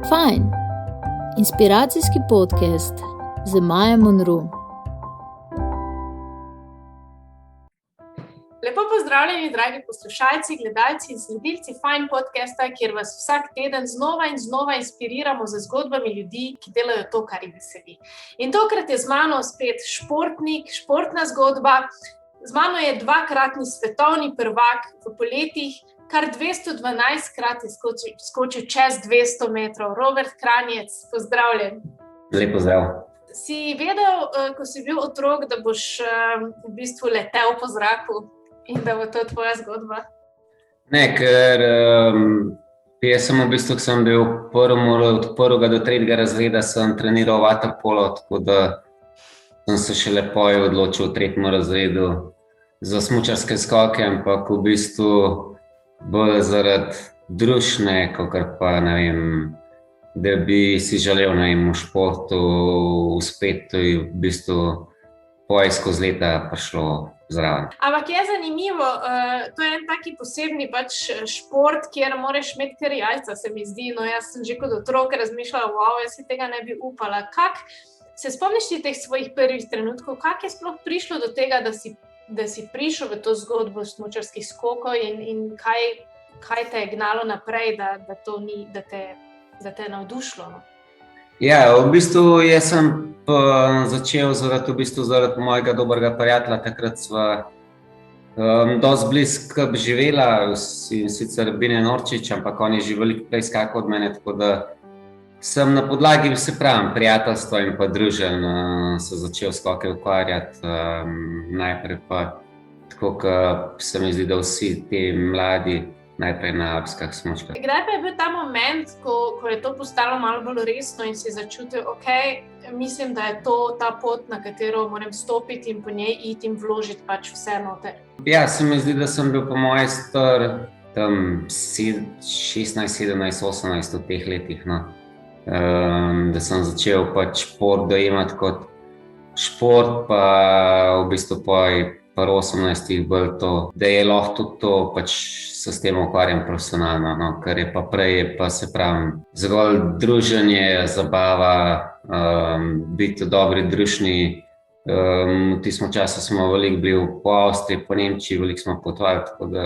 Fajn, inspiracijski podcast z Majo Monroe. Lepo pozdravljeni, dragi poslušalci, gledalci in sledilci Fajn podcasta, kjer vas vsak teden znova in znova inspiriramo z zgodbami ljudi, ki delajo to, kar jih veseli. In tokrat je z mano spet športnik, športna zgodba. Z mano je dvakratni svetovni prvak v poletih, kar 212-krat je skočil čez 200 metrov. Robert Kranjec, pozdravljen. Lep pozdrav. Si vedel, ko si bil otrok, da boš v bistvu letel po zraku in da bo to tvoja zgodba? Ne, ker jaz sem v bistvu, ko sem bil od prvega do tretjega razreda, sem treniral vaterpolo, tako da sem se še lepo odločil v tretjem razredu za smučarske skoke, ampak v bistvu bolj zaradi družne, kakor pa, ne vem, da bi si želel, ne vem, v športu uspeti, v bistvu skozi leta prišlo zraven. Ampak je zanimivo, to je en taki posebni šport, kjer moraš imeti kar jajca, se mi zdi. No, jaz sem že kot otrok razmišljala, jaz si tega ne bi upala. Se spomniš ti teh svojih prvih trenutkov, kako je sploh prišlo do tega, da si prišel v to zgodbo smučarskih skokov in kaj te je gnalo naprej, da te je navdušilo? No? Ja, v bistvu jaz sem začel zaradi mojega dobrega prijatelja, takrat sva dosti blizu živela, sicer Bine Norčič, ampak on je že veliko prej skakal od mene, tako da sem na podlagi, prijateljstva in pa druženj se začel skoke ukvarjati. Najprej pa, tako kot se mi zdi, da vsi ti mladi, najprej na alpskih smučkah. Kdaj pa je bil ta moment, ko je to postalo malo bolj resno in si začutil, mislim, da je to ta pot, na katero moram stopiti in po njej iti in vložiti vse noter? Ja, se mi zdi, da sem bil po moje star tam 16, 17, 18 v teh letih, no. Da sem začel šport dojemati kot šport, pa v bistvu pri 18 bolj to, da je lahko tudi to, se s tem ukvarjam profesionalno, no, ker je pa prej, se pravi, zgolj druženje, zabava, biti v dobri družini. V tistem času smo veliko bili po Avstriji, po Nemčiji, veliko smo potovali, tako da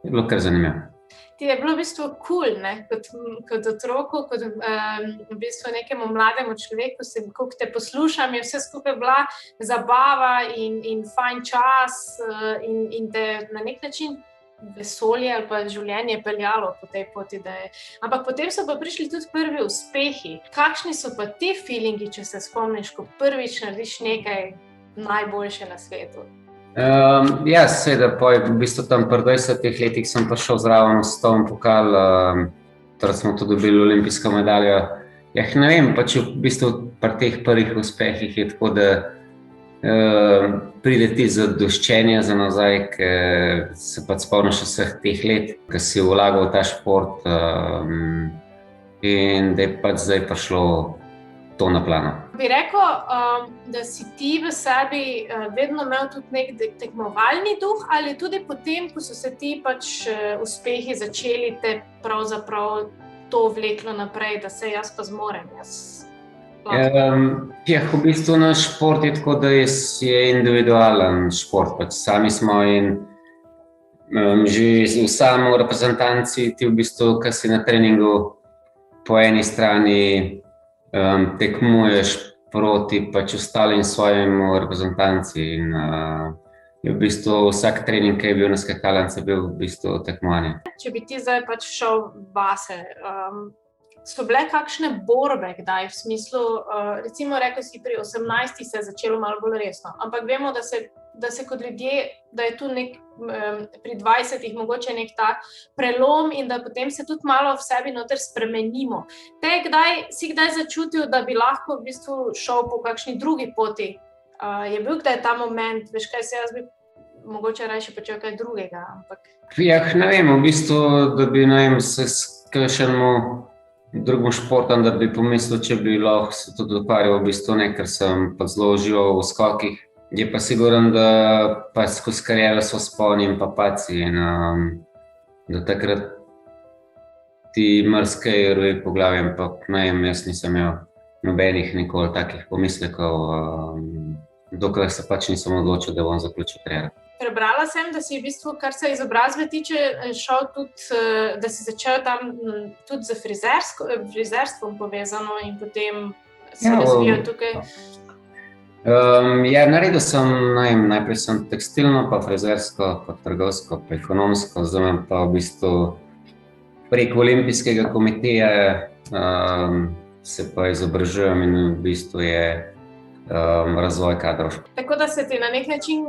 je bilo kar zanimivo. Ti je bilo v bistvu cool, ne? Kot otroku, kot v bistvu nekemu mlademu človeku, ko te poslušam, je vse skupaj bila zabava in fajn čas in te na nek način vesolje ali pa življenje peljalo po tej poti. Ampak potem so pa prišli tudi prvi uspehi. Kakšni so pa ti feelingi, če se spomniš, ko prvič narediš nekaj najboljše na svetu? Ja, seveda, v bistvu tam pri 20 letih sem prišel zraven v svetovni pokal, torej smo tudi dobili olimpijsko medaljo. Ja, ne vem, v bistvu pri teh prvih uspehih je tako, da pride ti zadoščenje za nazaj, ker se spomniš vseh teh let, ko si vlagal v ta šport in da je zdaj prišlo to na plano. Bi rekel, da si ti v sebi vedno imel tudi nek tekmovalni duh ali tudi potem, ko so se ti uspehi začeli, te pravzaprav to vleklo naprej, da se jaz pa zmorem? V bistvu naš šport je tako, da je individualen šport. Sami smo in že v sami reprezentanci ti v bistvu, ko si na treningu po eni strani tekmuješ proti ostalim svojim reprezentanci in je v bistvu vsak trening, ki je bil na skakalnici, je bil v bistvu tekmovanje. Če bi ti zdaj šel vase, so bile kakšne borbe kdaj v smislu, recimo rekel si pri 18 se je začelo malo bolj resno, ampak vemo, da se kot ljudje, da je tu pri 20 mogoče nek ta prelom in da potem se tudi malo v sebi noter spremenimo. Si kdaj začutil, da bi lahko v bistvu šel po kakšni drugi poti? Je bil kdaj ta moment, veš kaj, jaz bi mogoče rajši počel kaj drugega, ampak... Ja, ne vem, v bistvu, da bi, se kakšnemu drugim športom, da bi pomislil, če bi lahko se tudi ukvarjal v bistvu ne, ker sem zelo užival v skokih. Je pa siguren, da skozi kariero so sponi in paci in do takrat ti marsikaj roji po glavi, ampak jaz nisem imel nobenih nikoli takih pomislekov, dokler se pač nisem odločil, da bom zaključil kariero. Prebrala sem, da si v bistvu, kar se izobrazbe tiče, šel tudi, da si začel tam tudi z frizerstvom povezano in potem se razvijal tukaj. Naredil sem, najprej sem tekstilno, pa frizersko, pa trgovsko, pa ekonomsko, zdaj pa v bistvu preko Olimpijskega komiteja se pa izobražujem in v bistvu je razvoj kadrov. Tako da se ti na nek način,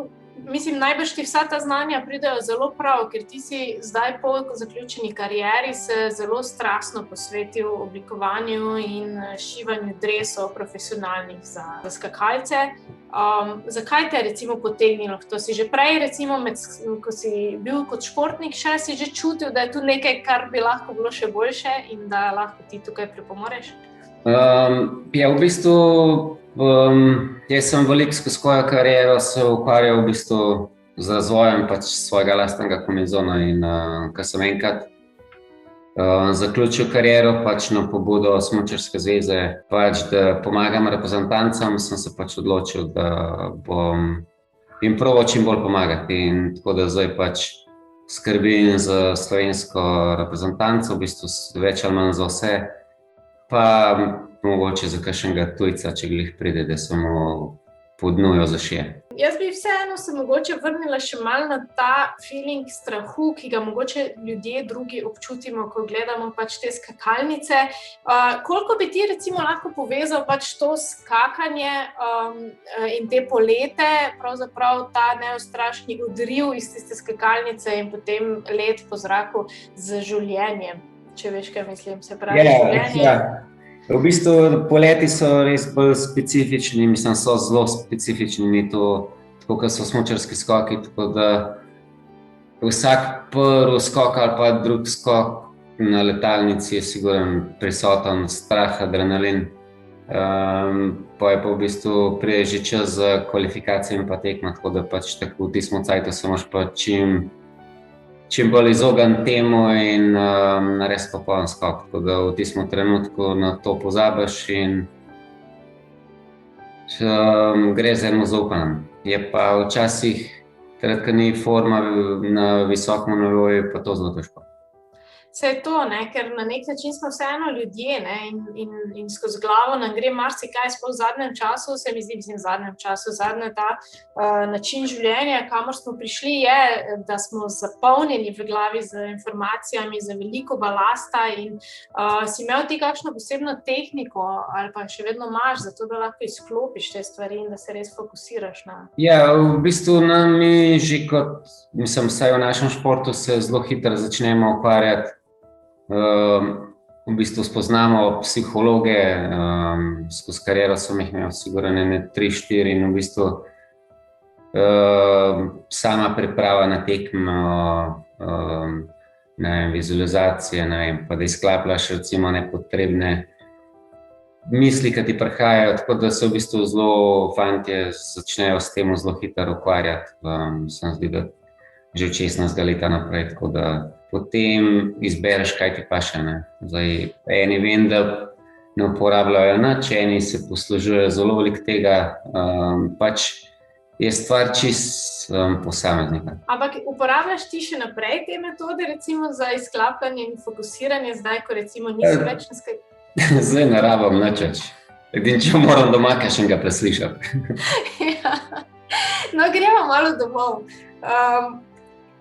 mislim, najbrž ti vsa ta znanja pridejo zelo prav, ker ti si zdaj po zaključeni karieri se zelo strastno posvetil oblikovanju in šivanju dresov profesionalnih za skakalce. Zakaj te je recimo potegnilo? To si že prej, recimo, ko si bil kot športnik še, si že čutil, da je tu nekaj, kar bi lahko bilo še boljše in da lahko ti tukaj pripomoreš? V bistvu jaz sem veliko skozi svojo kariero se ukvarjal v bistvu z razvojem pač svojega lastnega komezona in ko sem enkrat zaključil kariero pač na pobudo Smučarske zveze, pač da pomagam reprezentancam, sem se pač odločil, da bom jim probal čim bolj pomagati in tako da zdaj pač skrbim za slovensko reprezentanco, v bistvu več ali manj za vse, pa mogoče za kakšnega tujca, če glih pride, da se mu podnujo za šije. Jaz bi vseeno se mogoče vrnila še malo na ta feeling strahu, ki ga mogoče ljudje drugi občutimo, ko gledamo pač te skakalnice. Koliko bi ti recimo lahko povezal pač to skakanje in te polete, pravzaprav ta neustrašni odriv iz tiste skakalnice in potem let po zraku z življenjem, če veš, kaj mislim, se pravi življenje. V bistvu poleti so res bolj specifični, mislim, so zelo specifični, ni to tako, kot so smučarski skoki, tako da vsak prvi skok ali pa drug skok na letalnici je sigurno prisoten strah, adrenalin. Pa je pa v bistvu prije že čas za kvalifikacije in pa tekma, tako da pač tako v tistem cajtu se moraš pa čim bolj izogniti temu in narediti popoln skok. Tako da v tistem trenutku na to pozabiš in gre za eno zaupanje. Je pa včasih, ko ni forma na visokem nivoju, pa to zelo težko. Vse je to, ker na nek način smo vseeno ljudje in skozi glavo nam gre marsikaj, sploh v zadnjem času, se mi zdi, zadnji ta način življenja, kamor smo prišli, je, da smo zapolnjeni v glavi z informacijami, z veliko balasta in si imel ti kakšno posebno tehniko ali pa še vedno imaš, zato da lahko izklopiš te stvari in da se res fokusiraš na... Ja, v bistvu mi že kot, mislim, vsaj v našem športu se zelo hitro začnemo ukvarjati. V bistvu spoznamo psihologe, skozi kariero sem jih imel sigurno 3-4 in v bistvu sama priprava na tekmo, vizualizacije, pa da izklapljaš recimo nepotrebne misli, ki ti prihajajo, tako da se v bistvu zelo fantje začnejo s tem zelo hitro ukvarjati. Se mi zdi, da že od 16 leta naprej, tako da potem izbereš, kaj ti paše. Zdaj, eni vem, da ne uporabljajo nič, eni se poslužujejo zelo veliko tega, pač je stvar čist posameznika. Ampak uporabljaš ti še naprej te metode, recimo za izklapljanje in fokusiranje, zdaj, ko recimo niso več na skaj? Zdaj ne rabim nič več. Edino, če moram doma kakšnega preslišati. Ja. No, gremo malo domov.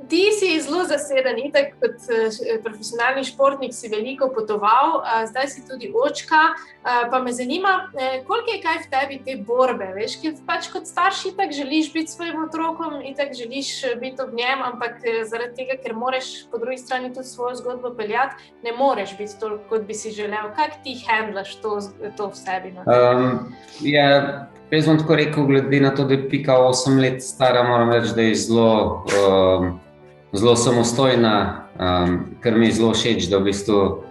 Ti si zelo zaseden, itak kot profesionalni športnik si veliko potoval, zdaj si tudi očka, pa me zanima, koliko je kaj v tebi te borbe, veš, ki pač kot starš itak želiš biti svojim otrokom, itak želiš biti ob njem, ampak zaradi tega, ker moraš po drugi strani tudi svojo zgodbo peljati, ne moreš biti toliko, kot bi si želel. Kako ti handlaš to v sebi? Jaz bom tako rekel, glede na to, da je Pika 8 let stara, moram reči, da je zelo samostojna, kar mi je zelo všeč, da v bistvu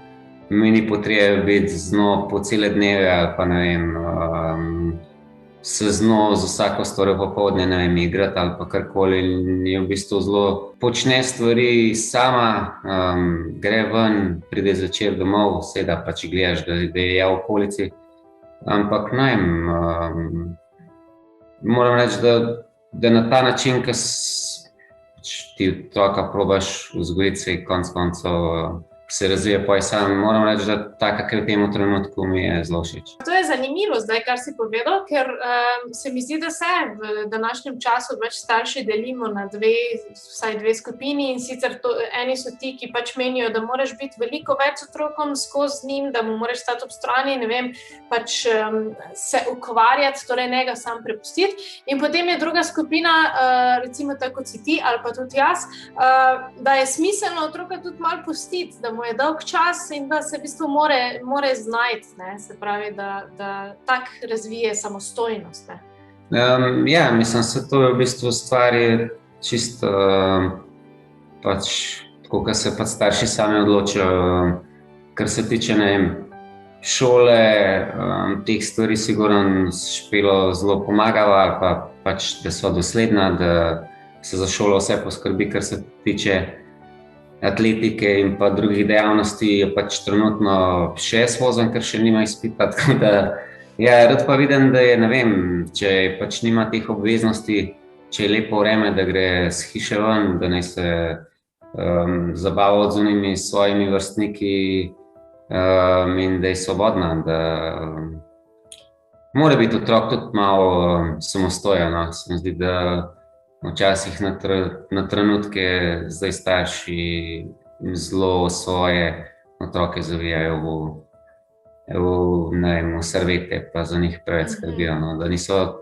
mi ni potrebe biti z njo po cele dneve ali pa ne vem, se z vsako stvarjo popoldne, ne vem, igrati ali pa karkoli. In je v bistvu zelo počne stvari sama, gre ven, pride zvečer domov, seveda pač gledaš, da je v okolici. Ampak ne vem, moram reči, da na ta način, ko ti otroka probaš vzgojiti, se konec koncev se razvije pa je sam. Moram reči, da taka, ker v tem trenutku mi je zelo všeč. To je zanimivo zdaj, kar si povedal, ker se mi zdi, da se v današnjem času več starši delimo na vsaj dve skupini, in sicer eni so ti, ki pač menijo, da moraš biti veliko več z otrokom skozi njim, da mu moraš stati ob strani, ne vem, pač se ukvarjati, torej ne ga sam prepustiti. In potem je druga skupina, recimo tako kot si ti ali pa tudi jaz, da je smiselno otroka tudi malo pustiti, da mu je dolg čas in da se v bistvu more znajti, ne? Se pravi, da tak razvije samostojnost. Ja, mislim, se to je v bistvu stvar je čisto pač tako, kot se pač starši sami odločijo. Kar se tiče, ne vem, šole, teh stvari sigurno Špelo zelo pomagala, ali pa pač, da so dosledna, da se za šolo vse poskrbi, kar se tiče atletike in pa drugih dejavnosti, je pač trenutno še svozen, ker še nima izpita, tako da ja, rad pa vidim, da je, ne vem, če pač nima teh obveznosti, če je lepo vreme, da gre s hiše ven, da naj se zabava z unimi svojimi vrstniki in da je svobodna, da mora biti otrok tudi malo samostojen, no. Se mi zdi, da včasih na trenutke zdaj starši zelo svoje otroke zavijajo v servete, pa za njih preveč skrbijo, no, da niso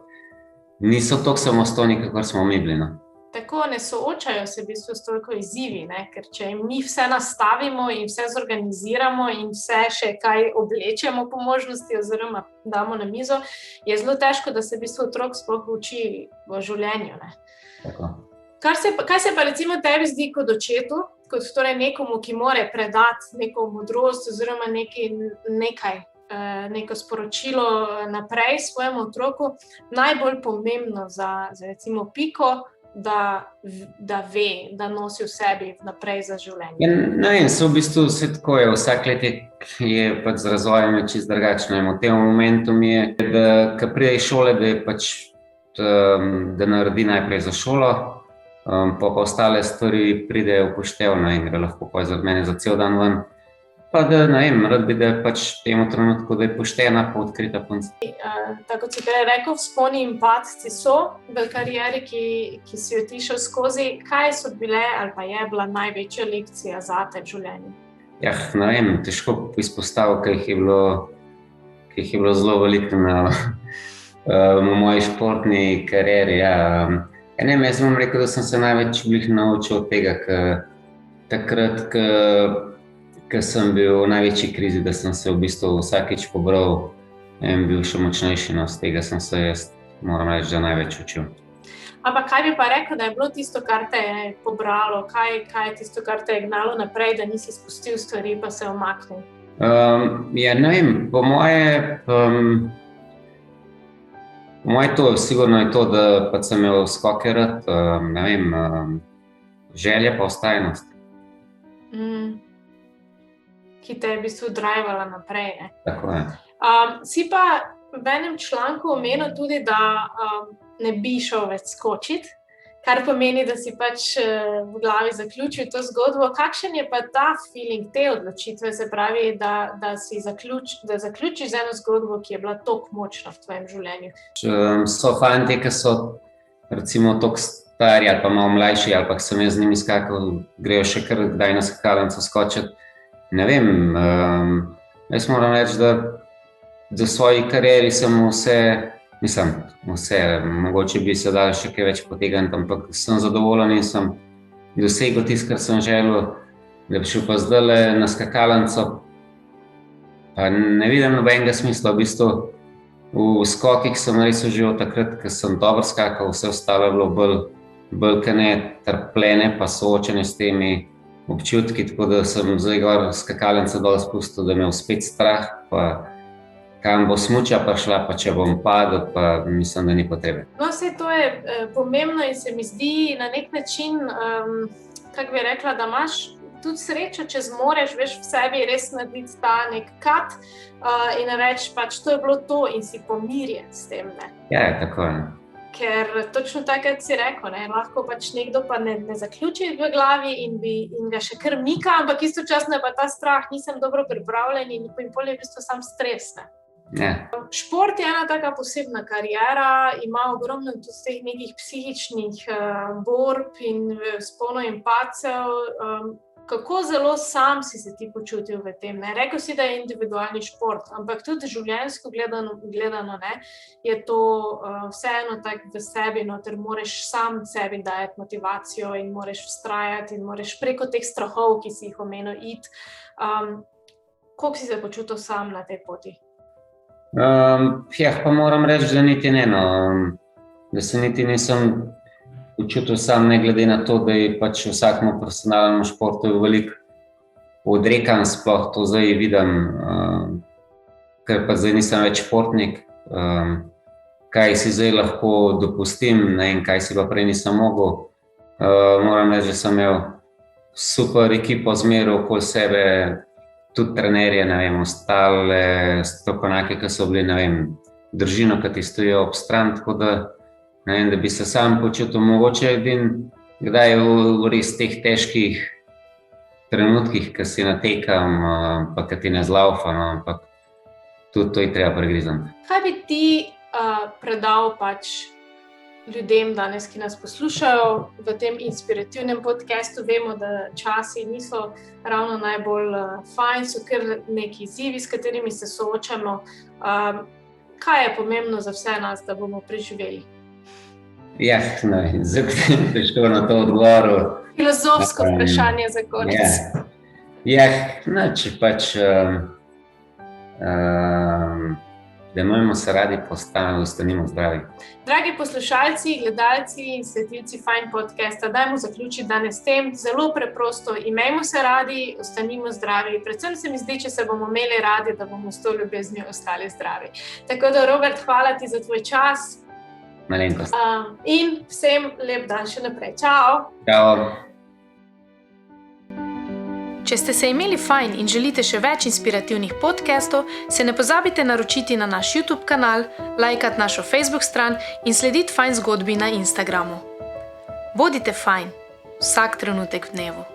toliko samostojni, kakor smo mi bili. No. Tako ne soočajo se v bistvu s toliko izzivi, ne? Ker če mi vse nastavimo in vse zorganiziramo in vse še kaj oblečemo po možnosti oziroma damo na mizo, je zelo težko, da se v bistvu otrok sploh uči v življenju. Ne? Kaj se pa recimo tebi zdi kot očetu, kot torej nekomu, ki more predati neko modrost oziroma neko sporočilo naprej svojemu otroku, najbolj pomembno za recimo Piko, da ve, da nosi v sebi naprej za življenje? Ja, ne vem, v bistvu vse tako je, vsak let je pač z razvojem čisto drugačno. V tem momentu mi je, da ko pride iz šole, da je pač da naredi najprej za šolo, pa ostale stvari pridejo upoštevno in gre lahko pa zaradi mene za cel dan ven. Pa da, ne vem, rad bi, da pač v tem trenutku, da je poštena pa odkrita punca. Tako kot si prej rekel, vzponi in padci so v karieri, ki si jo ti šel skozi. Kaj so bile ali pa je bila največja lekcija zate v življenju? Ja, ne vem, težko izpostaviti, ker jih je bilo zelo veliko v moji športni karieri. Ja. Ne vem, jaz bom rekel, da sem se največ naučil od tega, takrat, ko sem bil v največji krizi, da sem se v bistvu vsakič pobral in bil še močnejši. No, z tega sem se jaz, moram reči, da največ učil. Ampak kaj bi pa rekel, da je bilo tisto, kar te je pobralo? Kaj je tisto, kar te je gnalo naprej, da nisi spustil stvari pa se umaknil? Ja, ne vem, po moje to sigurno je to, da pač sem imel skoke rad, ne vem, želja pa vztrajnost. Ki te je v bistvu drivala naprej. Ne? Tako je. Si pa v enem članku omenil tudi, da ne bi šel več skočiti, kar pomeni, da si pač v glavi zaključil to zgodbo. Kakšen je pa ta feeling te odločitve, se pravi, da zaključiš z eno zgodbo, ki je bila toliko močna v tvojem življenju? So fantje, ki so recimo toliko stari ali pa malo mlajši, ali pa sem jaz z njimi skakal, grejo še kar kdaj na skakalnico skočiti. Ne vem, jaz moram reči, da v svoji karieri sem mogoče bi se dal še kaj več potegniti, ampak sem zadovoljen in sem dosegel tisto, kar sem želel, da bi šel pa zdajle na skakalnico. Pa ne vidim nobenega smisla, v bistvu v skokih sem res užival takrat, ko sem dobro skakal, vse ostalo je bilo bolj kane trpljenje pa soočenje s temi občutki, tako da sem zdaj gor skakalnico dol spustil, da me je spet strah, kam bo smuča pa šla, pa če bom padel, pa mislim, da ni potrebe. No, vse to je pomembno in se mi zdi na nek način, kako bi rekla, da imaš tudi srečo, če zmoreš, veš, v sebi res narediti ta nek cut in reči, pač to je bilo to in si pomirjen s tem. Ne? Ja, tako je. Ker točno takrat si rekel, ne, lahko pač nekdo pa ne zaključi v glavi in ga še kar mika, ampak istočasno je pa ta strah, nisem dobro pripravljen in pol je v bistvu sam stres. Ne. Ja. Šport je ena taka posebna kariera, ima ogromno tudi teh nekih psihičnih borb in vzponov in padcev. Kako zelo sam si se ti počutil v tem? Ne? Rekel si, da je individualni šport, ampak tudi življenjsko gledano ne, je to vseeno tako v sebi, ter moraš sam sebi dajati motivacijo in moraš vztrajati in moraš preko teh strahov, ki si jih omenil, iti. Koliko si se počutil sam na tej poti? Pa moram reči, da niti ne, da se niti nisem počutil sam, ne glede na to, da je pač vsakemu profesionalnemu športu veliko odrekan, sploh to zdaj vidim, ker pa zdaj nisem več športnik, kaj si zdaj lahko dopustim, ne, in kaj si pa prej nisem mogel. Moram reči, da sem imel super ekipo zmeraj okoli sebe, tudi trenerje, ne vem, ostale strokovnjake, ki so bili, ne vem, družino, ki ti stojijo ob stran, tako da ne vem, da bi se sam počutil mogoče kdaj v res teh težkih trenutkih, ki si natekam, pa ki ti ne zlaufa, ampak tudi to je treba pregrizati. Kaj bi ti predal pač ljudem danes, ki nas poslušajo v tem inspirativnem podcastu? Vemo, da časi niso ravno najbolj fajn, so kar neki izzivi, s katerimi se soočamo. Kaj je pomembno za vse nas, da bomo preživeli? Ja, težko na to odgovoril. Filozofsko vprašanje za konec. Če pač dajmo se radi, ostanimo zdravi. Dragi poslušalci, gledalci in sledilci Fine podcasta, dajmo zaključiti danes s tem. Zelo preprosto, imejmo se radi, ostanimo zdravi. Predvsem se mi zdi, če se bomo imeli radi, da bomo s to ljubeznijo ostali zdravi. Tako da, Robert, hvala ti za tvoj čas. Malenkost. In vsem lep dan še naprej. Čau! Čau! Če ste se imeli fajn in želite še več inspirativnih podcastov, se ne pozabite naročiti na naš YouTube kanal, lajkati našo Facebook stran in slediti Fine zgodbi na Instagramu. Bodite fajn, vsak trenutek v dnevu.